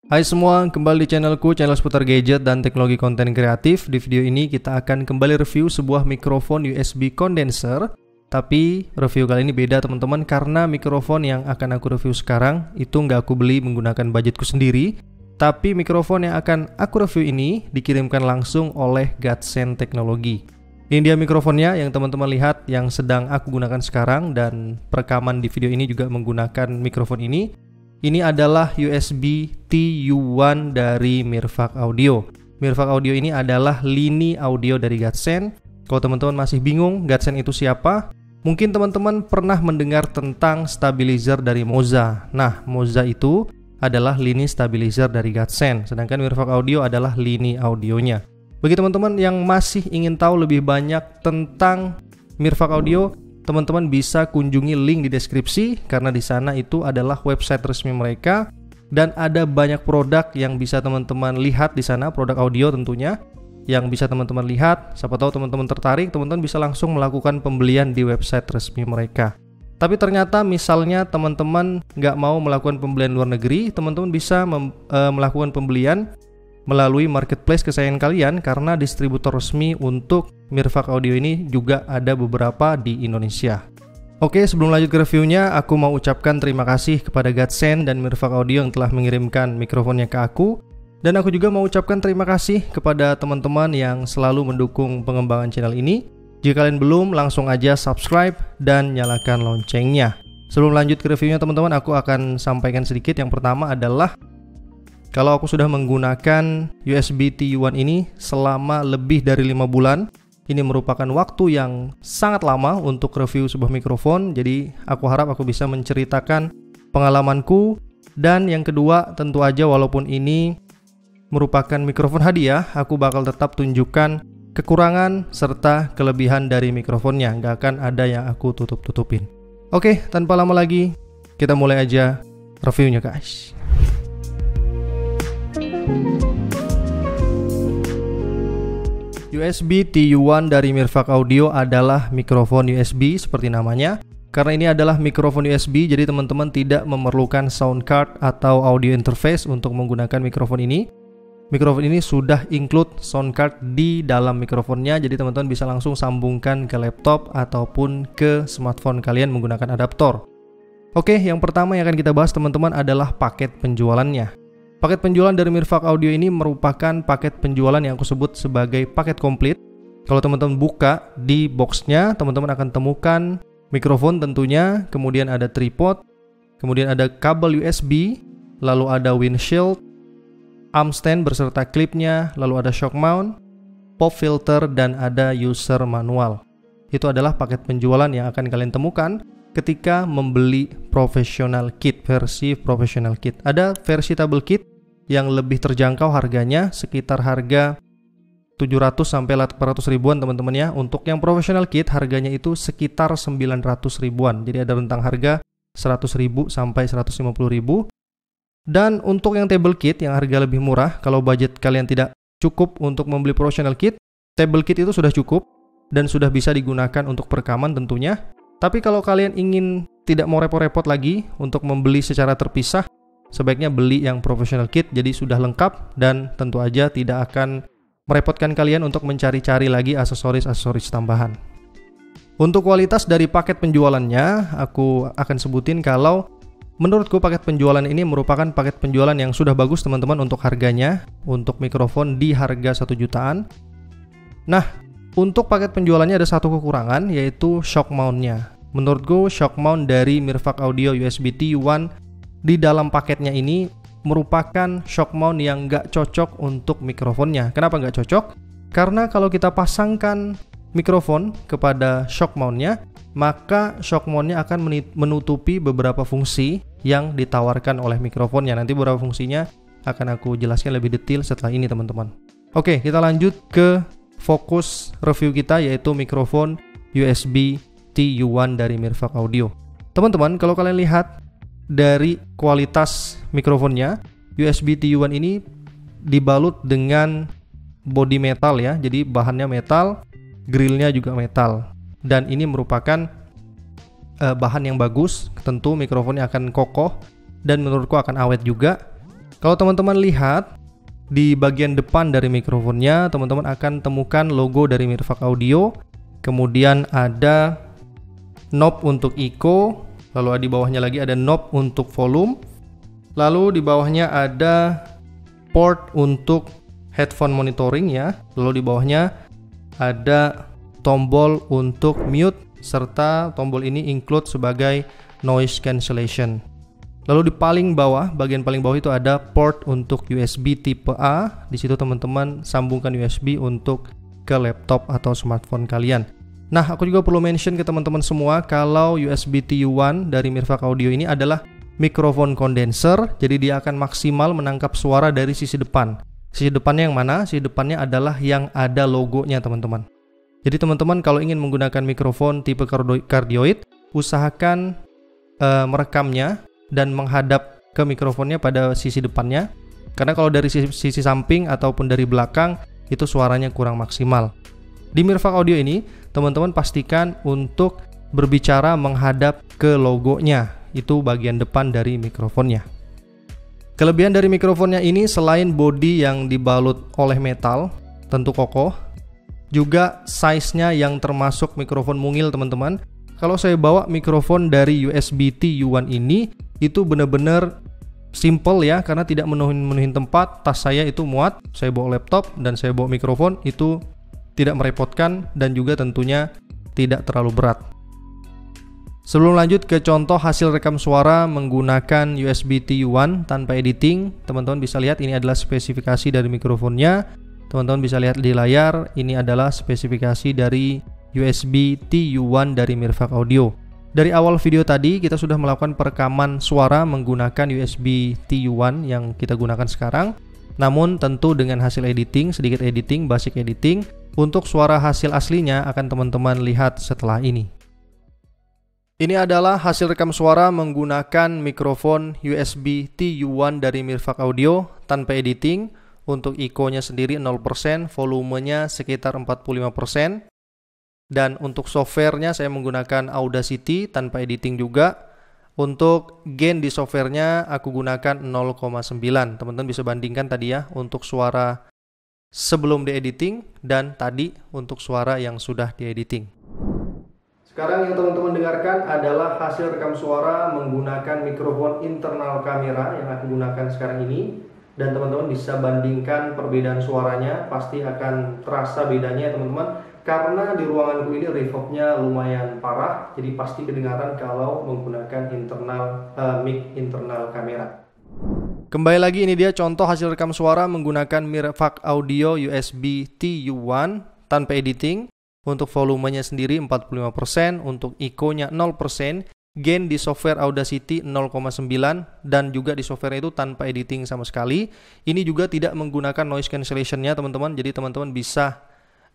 Hai semua, kembali di channelku, channel seputar gadget dan teknologi konten kreatif. Di video ini kita akan kembali review sebuah mikrofon USB condenser. Tapi review kali ini beda teman-teman, karena mikrofon yang akan aku review sekarang itu nggak aku beli menggunakan budgetku sendiri. Tapi mikrofon yang akan aku review ini dikirimkan langsung oleh Godsend Teknologi. Ini dia mikrofonnya yang teman-teman lihat yang sedang aku gunakan sekarang, dan perekaman di video ini juga menggunakan mikrofon ini. Ini adalah USB TU1 dari Mirvac Audio. Mirvac Audio ini adalah lini audio dari Godsend. Kalau teman-teman masih bingung Godsend itu siapa, mungkin teman-teman pernah mendengar tentang stabilizer dari Moza. Nah, Moza itu adalah lini stabilizer dari Godsend, sedangkan Mirvac Audio adalah lini audionya. Bagi teman-teman yang masih ingin tahu lebih banyak tentang Mirvac Audio, teman-teman bisa kunjungi link di deskripsi, karena di sana itu adalah website resmi mereka dan ada banyak produk yang bisa teman-teman lihat di sana, produk audio tentunya yang bisa teman-teman lihat. Siapa tahu teman-teman tertarik, teman-teman bisa langsung melakukan pembelian di website resmi mereka. Tapi ternyata misalnya teman-teman nggak mau melakukan pembelian luar negeri, teman-teman bisa melakukan pembelian melalui marketplace kesayangan kalian, karena distributor resmi untuk Mirvac Audio ini juga ada beberapa di Indonesia. Oke, sebelum lanjut ke reviewnya, aku mau ucapkan terima kasih kepada Godsend dan Mirvac Audio yang telah mengirimkan mikrofonnya ke aku. Dan aku juga mau ucapkan terima kasih kepada teman-teman yang selalu mendukung pengembangan channel ini. Jika kalian belum, langsung aja subscribe dan nyalakan loncengnya. Sebelum lanjut ke reviewnya teman-teman, aku akan sampaikan sedikit. Yang pertama adalah, kalau aku sudah menggunakan USB TU1 ini selama lebih dari 5 bulan, ini merupakan waktu yang sangat lama untuk review sebuah mikrofon. Jadi aku harap aku bisa menceritakan pengalamanku. Dan yang kedua, tentu aja walaupun ini merupakan mikrofon hadiah, aku bakal tetap tunjukkan kekurangan serta kelebihan dari mikrofonnya. Nggak akan ada yang aku tutup-tutupin. Oke, tanpa lama lagi, kita mulai aja reviewnya guys. USB TU1 dari Mirvac Audio adalah mikrofon USB seperti namanya. Karena ini adalah mikrofon USB, jadi teman-teman tidak memerlukan sound card atau audio interface untuk menggunakan mikrofon ini. Mikrofon ini sudah include sound card di dalam mikrofonnya, jadi teman-teman bisa langsung sambungkan ke laptop ataupun ke smartphone kalian menggunakan adaptor. Oke, yang pertama yang akan kita bahas teman-teman adalah paket penjualannya. Paket penjualan dari Mirvac Audio ini merupakan paket penjualan yang aku sebut sebagai paket komplit. Kalau teman-teman buka di boxnya, teman-teman akan temukan mikrofon tentunya, kemudian ada tripod, kemudian ada kabel USB, lalu ada windshield, arm stand berserta klipnya, lalu ada shock mount, pop filter, dan ada user manual. Itu adalah paket penjualan yang akan kalian temukan ketika membeli professional kit, versi professional kit. Ada versi table kit yang lebih terjangkau harganya, sekitar harga 700 sampai 800 ribuan teman-teman ya. Untuk yang professional kit harganya itu sekitar 900 ribuan. Jadi ada rentang harga 100 ribu sampai 150 ribu. Dan untuk yang table kit yang harga lebih murah, kalau budget kalian tidak cukup untuk membeli professional kit, table kit itu sudah cukup dan sudah bisa digunakan untuk perekaman tentunya. Tapi kalau kalian ingin tidak mau repot-repot lagi untuk membeli secara terpisah, sebaiknya beli yang professional kit, jadi sudah lengkap dan tentu aja tidak akan merepotkan kalian untuk mencari-cari lagi aksesoris-aksesoris tambahan. Untuk kualitas dari paket penjualannya, aku akan sebutin kalau menurutku paket penjualan ini merupakan paket penjualan yang sudah bagus teman-teman untuk harganya, untuk mikrofon di harga 1 jutaan. Nah, untuk paket penjualannya ada satu kekurangan, yaitu shock mount-nya. Menurutku shock mount dari Mirvac Audio USB TU1 di dalam paketnya ini merupakan shock mount yang nggak cocok untuk mikrofonnya. Kenapa nggak cocok? Karena kalau kita pasangkan mikrofon kepada shock mount-nya, maka shock mount-nya akan menutupi beberapa fungsi yang ditawarkan oleh mikrofonnya. Nanti beberapa fungsinya akan aku jelaskan lebih detail setelah ini teman-teman. Oke, kita lanjut ke fokus review kita, yaitu mikrofon USB TU1 dari Mirvac Audio. Teman-teman, kalau kalian lihat dari kualitas mikrofonnya, USB TU1 ini dibalut dengan body metal ya. Jadi bahannya metal, grillnya juga metal. Dan ini merupakan bahan yang bagus. Tentu mikrofonnya akan kokoh dan menurutku akan awet juga. Kalau teman-teman lihat di bagian depan dari mikrofonnya, teman-teman akan temukan logo dari Mirvac Audio. Kemudian ada knob untuk echo, lalu di bawahnya lagi ada knob untuk volume. Lalu di bawahnya ada port untuk headphone monitoring ya. Lalu di bawahnya ada tombol untuk mute, serta tombol ini include sebagai noise cancellation. Lalu di paling bawah, bagian paling bawah itu ada port untuk USB tipe A. Di situ teman-teman sambungkan USB untuk ke laptop atau smartphone kalian. Nah, aku juga perlu mention ke teman-teman semua kalau USB TU1 dari Mirvac Audio ini adalah mikrofon kondenser, jadi dia akan maksimal menangkap suara dari sisi depan. Sisi depannya yang mana? Sisi depannya adalah yang ada logonya, teman-teman. Jadi teman-teman kalau ingin menggunakan mikrofon tipe cardioid, usahakan merekamnya dan menghadap ke mikrofonnya pada sisi depannya. Karena kalau dari sisi samping ataupun dari belakang, itu suaranya kurang maksimal. Di Mirvac Audio ini, teman-teman pastikan untuk berbicara menghadap ke logonya. Itu bagian depan dari mikrofonnya. Kelebihan dari mikrofonnya ini selain bodi yang dibalut oleh metal, tentu kokoh, juga size-nya yang termasuk mikrofon mungil, teman-teman. Kalau saya bawa mikrofon dari USB TU1 ini, itu benar-benar simple ya, karena tidak menuhin tempat. Tas saya itu muat, saya bawa laptop dan saya bawa mikrofon, itu tidak merepotkan dan juga tentunya tidak terlalu berat. Sebelum lanjut ke contoh hasil rekam suara menggunakan USB TU1 tanpa editing, teman-teman bisa lihat ini adalah spesifikasi dari mikrofonnya. Teman-teman bisa lihat di layar, ini adalah spesifikasi dari USB TU1 dari Mirvac Audio. Dari awal video tadi kita sudah melakukan perekaman suara menggunakan USB TU1 yang kita gunakan sekarang. Namun tentu dengan hasil editing, sedikit editing, basic editing. Untuk suara hasil aslinya akan teman-teman lihat setelah ini. Ini adalah hasil rekam suara menggunakan mikrofon USB TU1 dari Mirvac Audio tanpa editing. Untuk echo-nya sendiri 0%, volumenya sekitar 45%. Dan untuk softwarenya saya menggunakan Audacity tanpa editing juga. Untuk gain di softwarenya aku gunakan 0,9. Teman-teman bisa bandingkan tadi ya untuk suara sebelum diediting dan tadi untuk suara yang sudah diediting. Sekarang yang teman-teman dengarkan adalah hasil rekam suara menggunakan mikrofon internal kamera yang aku gunakan sekarang ini. Dan teman-teman bisa bandingkan perbedaan suaranya, pasti akan terasa bedanya ya teman-teman. Karena di ruanganku ini reverb-nya lumayan parah, jadi pasti kedengaran kalau menggunakan mic internal kamera. Kembali lagi, ini dia contoh hasil rekam suara menggunakan Mirvac Audio USB TU1 tanpa editing. Untuk volumenya sendiri 45%, untuk echo-nya 0%, gain di software Audacity 0,9, dan juga di software itu tanpa editing sama sekali. Ini juga tidak menggunakan noise cancellation-nya teman-teman, jadi teman-teman bisa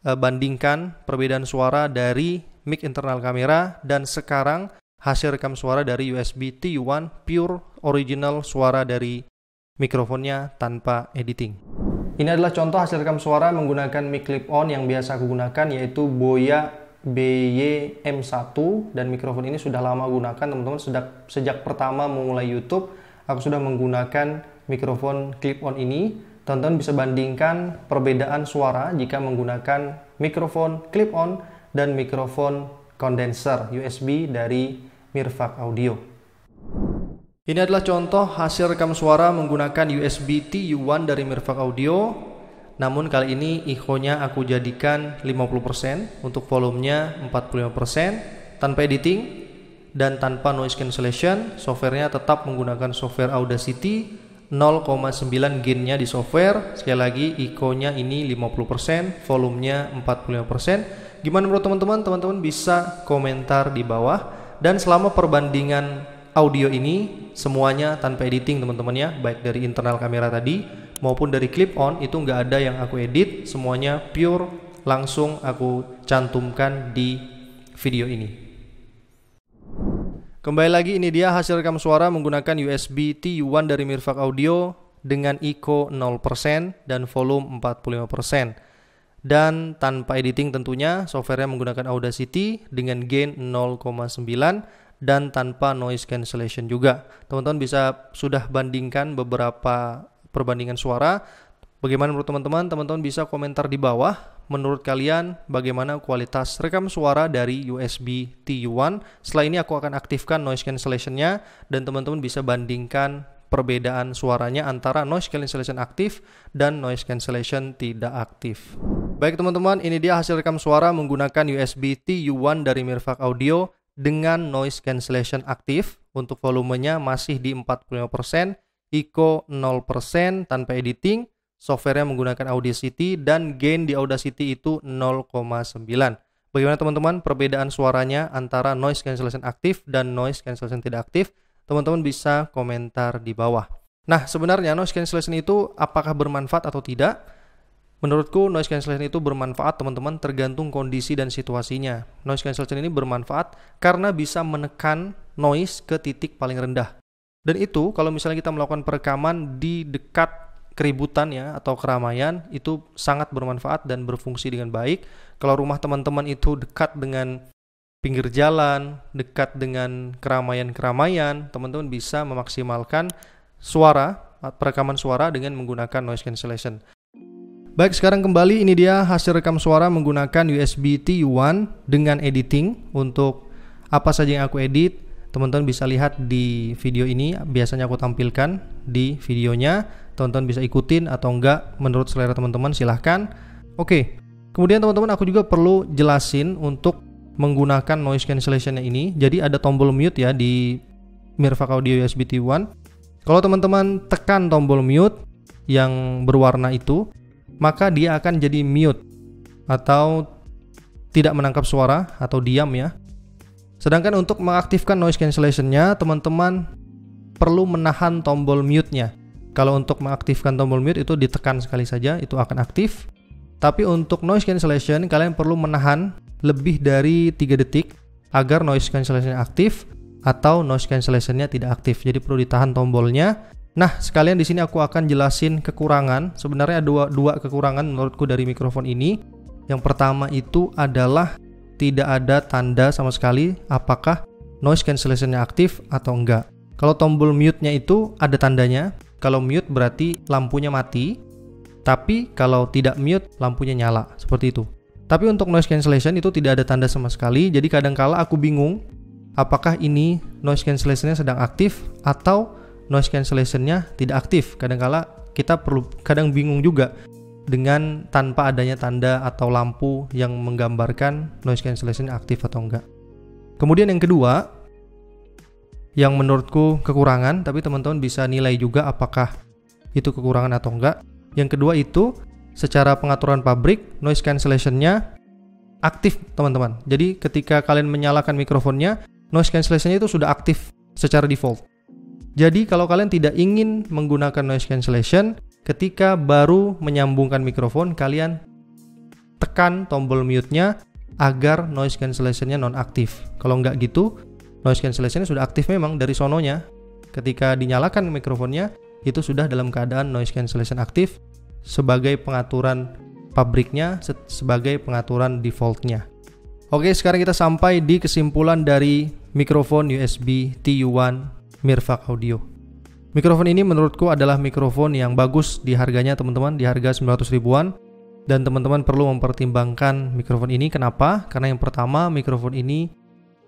bandingkan perbedaan suara dari mic internal kamera dan sekarang hasil rekam suara dari USB TU1 pure original suara dari mikrofonnya tanpa editing. Ini adalah contoh hasil rekam suara menggunakan mic clip-on yang biasa aku gunakan, yaitu Boya BY-M1, dan mikrofon ini sudah lama gunakan teman-teman. Sejak pertama memulai YouTube aku sudah menggunakan mikrofon clip-on ini. Teman-teman bisa bandingkan perbedaan suara jika menggunakan mikrofon clip-on dan mikrofon kondenser USB dari Mirvac Audio. Ini adalah contoh hasil rekam suara menggunakan USB TU1 dari Mirvac Audio. Namun kali ini echo-nya aku jadikan 50%, untuk volumenya 45%, tanpa editing dan tanpa noise cancellation. Softwarenya tetap menggunakan software Audacity, 0,9 gain-nya di software. Sekali lagi echo-nya ini 50%, volumenya 45%. Gimana menurut teman-teman? Teman-teman bisa komentar di bawah. Dan selama perbandingan audio ini semuanya tanpa editing teman-teman ya, baik dari internal kamera tadi maupun dari clip on, itu nggak ada yang aku edit, semuanya pure langsung aku cantumkan di video ini. Kembali lagi, ini dia hasil rekam suara menggunakan USB TU1 dari Mirvac Audio dengan echo 0% dan volume 45%. Dan tanpa editing tentunya, softwarenya menggunakan Audacity dengan gain 0,9 dan tanpa noise cancellation juga. Teman-teman sudah bandingkan beberapa perbandingan suara. Bagaimana menurut teman-teman? Teman-teman bisa komentar di bawah. Menurut kalian bagaimana kualitas rekam suara dari USB TU1? Setelah ini aku akan aktifkan noise cancellation-nya dan teman-teman bisa bandingkan perbedaan suaranya antara noise cancellation aktif dan noise cancellation tidak aktif. Baik teman-teman, ini dia hasil rekam suara menggunakan USB TU1 dari Mirvac Audio dengan noise cancellation aktif. Untuk volumenya masih di 45%, echo 0% tanpa editing. Softwarenya menggunakan Audacity dan gain di Audacity itu 0,9. Bagaimana teman-teman perbedaan suaranya antara noise cancellation aktif dan noise cancellation tidak aktif? Teman-teman bisa komentar di bawah. Nah, sebenarnya noise cancellation itu apakah bermanfaat atau tidak? Menurutku noise cancellation itu bermanfaat teman-teman tergantung kondisi dan situasinya. Noise cancellation ini bermanfaat karena bisa menekan noise ke titik paling rendah. Dan itu kalau misalnya kita melakukan perekaman di dekat keributan ya atau keramaian, itu sangat bermanfaat dan berfungsi dengan baik. Kalau rumah teman-teman itu dekat dengan pinggir jalan, dekat dengan keramaian-keramaian, teman-teman bisa memaksimalkan suara, perekaman suara dengan menggunakan noise cancellation. Baik, sekarang kembali ini dia hasil rekam suara menggunakan USB TU1 dengan editing. Untuk apa saja yang aku edit, teman-teman bisa lihat di video ini, biasanya aku tampilkan di videonya. Teman-teman bisa ikutin atau enggak menurut selera teman-teman, silahkan. Oke, kemudian teman-teman aku juga perlu jelasin untuk menggunakan noise cancellation-nya ini. Jadi ada tombol mute ya di Mirvac Audio USB TU1. Kalau teman-teman tekan tombol mute yang berwarna itu, maka dia akan jadi mute atau tidak menangkap suara atau diam ya. Sedangkan untuk mengaktifkan noise cancellation-nya, teman-teman perlu menahan tombol mute-nya. Kalau untuk mengaktifkan tombol mute itu ditekan sekali saja, itu akan aktif. Tapi untuk noise cancellation, kalian perlu menahan lebih dari 3 detik agar noise cancellation aktif atau noise cancellation-nya tidak aktif. Jadi perlu ditahan tombolnya. Nah, sekalian di sini aku akan jelasin kekurangan. Sebenarnya ada dua kekurangan menurutku dari mikrofon ini. Yang pertama itu adalah tidak ada tanda sama sekali apakah noise cancellation-nya aktif atau enggak. Kalau tombol mute-nya itu ada tandanya. Kalau mute berarti lampunya mati, tapi kalau tidak mute lampunya nyala, seperti itu. Tapi untuk noise cancellation itu tidak ada tanda sama sekali, jadi kadangkala aku bingung apakah ini noise cancellation-nya sedang aktif atau noise cancellation-nya tidak aktif. Kadangkala kita kadang bingung juga dengan tanpa adanya tanda atau lampu yang menggambarkan noise cancellation aktif atau enggak. Kemudian yang kedua, yang menurutku kekurangan, tapi teman-teman bisa nilai juga apakah itu kekurangan atau enggak. Yang kedua itu secara pengaturan pabrik noise cancellation-nya aktif teman-teman. Jadi ketika kalian menyalakan mikrofonnya, noise cancellation-nya itu sudah aktif secara default. Jadi kalau kalian tidak ingin menggunakan noise cancellation, ketika baru menyambungkan mikrofon, kalian tekan tombol mute-nya agar noise cancellation-nya non-aktif. Kalau enggak gitu, noise cancellation sudah aktif memang dari sononya. Ketika dinyalakan mikrofonnya, itu sudah dalam keadaan noise cancellation aktif sebagai pengaturan pabriknya, sebagai pengaturan defaultnya. Oke, sekarang kita sampai di kesimpulan dari mikrofon USB TU1 Mirvac Audio. Mikrofon ini menurutku adalah mikrofon yang bagus di harganya teman-teman, di harga 900 ribuan. Dan teman-teman perlu mempertimbangkan mikrofon ini. Kenapa? Karena yang pertama, mikrofon ini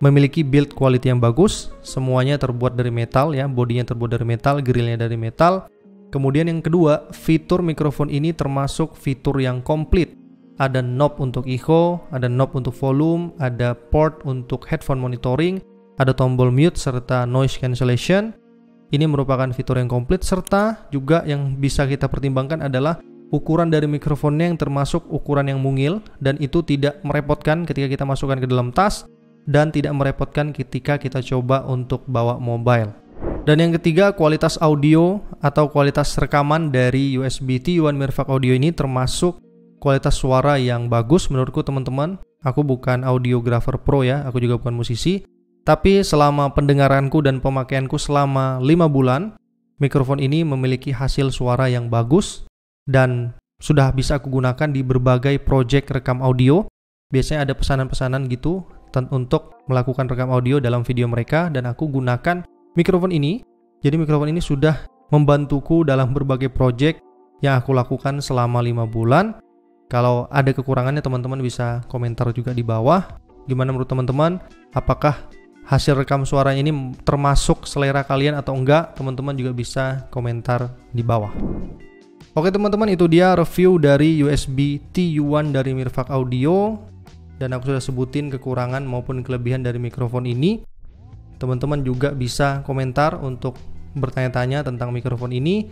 memiliki build quality yang bagus, semuanya terbuat dari metal ya, bodinya terbuat dari metal, grillnya dari metal. Kemudian yang kedua, fitur mikrofon ini termasuk fitur yang komplit. Ada knob untuk echo, ada knob untuk volume, ada port untuk headphone monitoring, ada tombol mute serta noise cancellation. Ini merupakan fitur yang komplit, serta juga yang bisa kita pertimbangkan adalah ukuran dari mikrofonnya yang termasuk ukuran yang mungil, dan itu tidak merepotkan ketika kita masukkan ke dalam tas dan tidak merepotkan ketika kita coba untuk bawa mobile. Dan yang ketiga, kualitas audio atau kualitas rekaman dari USB TU1 Mirvac Audio ini termasuk kualitas suara yang bagus menurutku teman-teman. Aku bukan audiografer pro ya, aku juga bukan musisi. Tapi selama pendengaranku dan pemakaianku selama 5 bulan, mikrofon ini memiliki hasil suara yang bagus dan sudah bisa aku gunakan di berbagai project rekam audio. Biasanya ada pesanan-pesanan gitu untuk melakukan rekam audio dalam video mereka, dan aku gunakan mikrofon ini. Jadi mikrofon ini sudah membantuku dalam berbagai project yang aku lakukan selama 5 bulan. Kalau ada kekurangannya teman-teman bisa komentar juga di bawah. Gimana menurut teman-teman? Apakah hasil rekam suara ini termasuk selera kalian atau enggak? Teman-teman juga bisa komentar di bawah. Oke teman-teman, itu dia review dari USB TU1 dari Mirvac Audio. Dan aku sudah sebutin kekurangan maupun kelebihan dari mikrofon ini. Teman-teman juga bisa komentar untuk bertanya-tanya tentang mikrofon ini.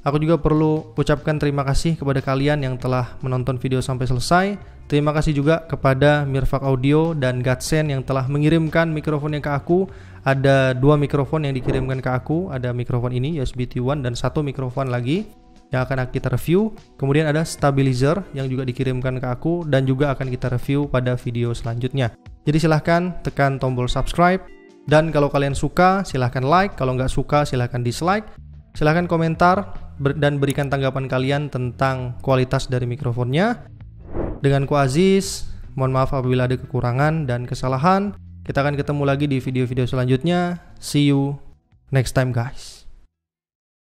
Aku juga perlu ucapkan terima kasih kepada kalian yang telah menonton video sampai selesai. Terima kasih juga kepada Mirvac Audio dan Godsend yang telah mengirimkan mikrofonnya ke aku. Ada 2 mikrofon yang dikirimkan ke aku. Ada mikrofon ini USB TU1 dan 1 mikrofon lagi yang akan kita review. Kemudian ada stabilizer yang juga dikirimkan ke aku dan juga akan kita review pada video selanjutnya. Jadi silahkan tekan tombol subscribe. Dan kalau kalian suka silahkan like. Kalau nggak suka silahkan dislike. Silahkan komentar dan berikan tanggapan kalian tentang kualitas dari mikrofonnya. Dengan ku Aziz, mohon maaf apabila ada kekurangan dan kesalahan. Kita akan ketemu lagi di video-video selanjutnya. See you next time guys.